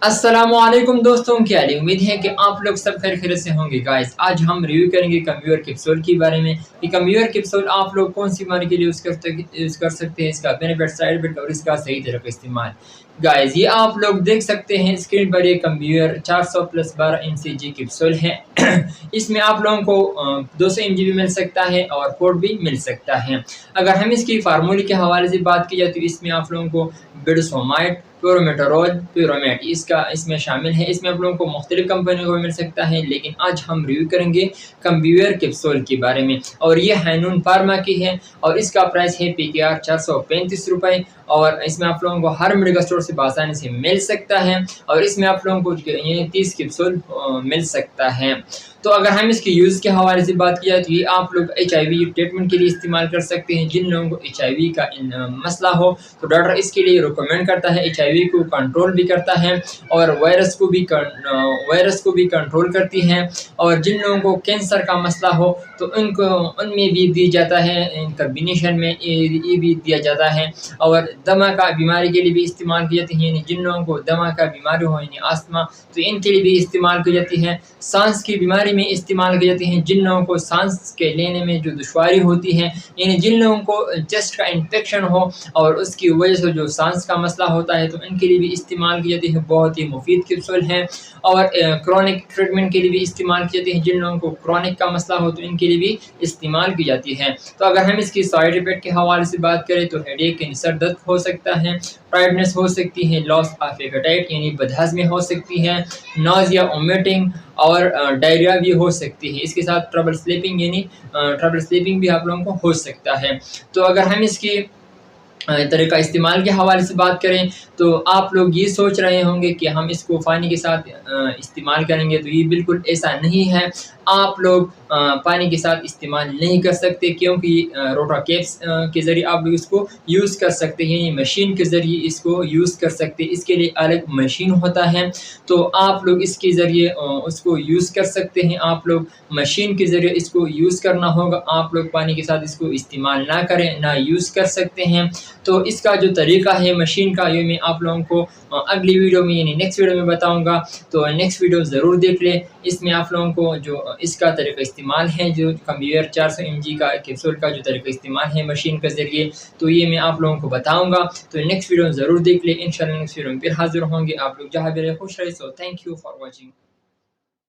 अस्सलामुअलैकुम दोस्तों, क्या हाल है। उम्मीद है कि आप लोग सब खैर से होंगे। गाइस, आज हम रिव्यू करेंगे कम्प्यूटर कैप्सूल के बारे में कि कम्प्यूटर कैप्सूल आप लोग कौन सी बीमारी के लिए यूज़ कर सकते हैं, इसका बेनिफिट, साइड इफेक्ट और इसका सही तरह का इस्तेमाल। गाइस, ये आप लोग देख सकते हैं स्क्रीन पर, ये कम्प्यूटर 400 प्लस 12 mcg कैप्सूल है। इसमें आप लोगों को 200 mg भी मिल सकता है और पोर्ट भी मिल सकता है। अगर हम इसकी फार्मूले के हवाले से बात की जाए तो इसमें आप लोगों को बिडसोमाइड, प्यूरोमेटोरोल, प्यूरोमेट इसमें शामिल है। इसमें आप लोगों को मुख्तलिफ कंपनियों को मिल सकता है, लेकिन आज हम रिव्यू करेंगे कम्प्यूटर कैप्सूल के बारे में। और ये हैनून फार्मा की है और इसका प्राइस है PKR 435 रुपये। और इसमें आप लोगों को हर मेडिकल स्टोर से आसानी से मिल सकता है और इसमें आप लोगों को ये 30 कैप्सूल मिल सकता है। तो अगर हम इसके यूज़ के हवाले से बात किया तो ये आप लोग HIV ट्रीटमेंट के लिए इस्तेमाल कर सकते हैं। जिन लोगों को HIV का मसला हो तो डॉक्टर इसके लिए रिकमेंड करता है। HIV को कंट्रोल भी करता है और वायरस को भी कंट्रोल करती है। और जिन लोगों को कैंसर का मसला हो तो उनमें भी दी जाता है, इन कम्बिनेशन में ये भी दिया जाता है। और दमा का बीमारी के लिए भी इस्तेमाल की जाती है, यानी जिन लोगों को दमा का बीमारी हो यानी आस्थमा, तो इनके लिए भी इस्तेमाल की जाती है। सांस की बीमारी में इस्तेमाल की जाती हैं, जिन लोगों को सांस के लेने में जो दुश्वारी होती है, यानी जिन लोगों को चेस्ट का इन्फेक्शन हो और उसकी वजह से जो सांस का मसला होता है, तो इनके लिए भी इस्तेमाल की जाती है। बहुत ही मुफीद कैप्सूल है। और क्रॉनिक ट्रीटमेंट के लिए भी इस्तेमाल की जाती है, जिन लोगों को क्रॉनिक का मसला हो तो इनके लिए भी इस्तेमाल की जाती है। तो अगर हम इसकी साइड इफेक्ट के हवाले से बात करें तो हेडेक यानी सर दर्द हो सकता है, टायर्डनेस हो सकती है, लॉस ऑफ एपेटाइट यानी बदहज़मी हो सकती है, नोज़िया, वोमिटिंग और डायरिया भी हो सकती है। इसके साथ ट्रबल स्लीपिंग भी आप लोगों को हो सकता है। तो अगर हम इसकी तरीका इस्तेमाल के हवाले से बात करें तो आप लोग ये सोच रहे होंगे कि हम इसको पानी के साथ इस्तेमाल करेंगे, तो ये बिल्कुल ऐसा नहीं है। आप लोग पानी के साथ इस्तेमाल नहीं कर सकते, क्योंकि रोटा कैप्स के ज़रिए आप लोग इसको यूज़ कर सकते हैं, मशीन के ज़रिए इसको यूज़ कर सकते हैं। इसके लिए अलग मशीन होता है, तो आप लोग इसके ज़रिए उसको यूज़ कर सकते हैं। आप लोग मशीन के ज़रिए इसको यूज़ करना होगा। आप लोग पानी के साथ इसको इस्तेमाल ना करें, ना यूज़ कर सकते हैं। तो इसका जो तरीका है मशीन का, ये मैं आप लोगों को अगली वीडियो में यानी नेक्स्ट वीडियो में बताऊंगा। तो नेक्स्ट वीडियो ज़रूर देख लें। इसमें आप लोगों को जो इसका तरीका इस्तेमाल है, जो कम्प्यूटर 400 mg का कैप्सूल का जो तरीका इस्तेमाल है मशीन के ज़रिए, तो ये मैं आप लोगों को बताऊंगा। तो नेक्स्ट वीडियो ज़रूर देख लें। इंशाल्लाह नेक्स्ट वीडियो में फिर हाजिर होंगे। आप लोग जहाँ भी रहे खुश रहे। So thank you for watching.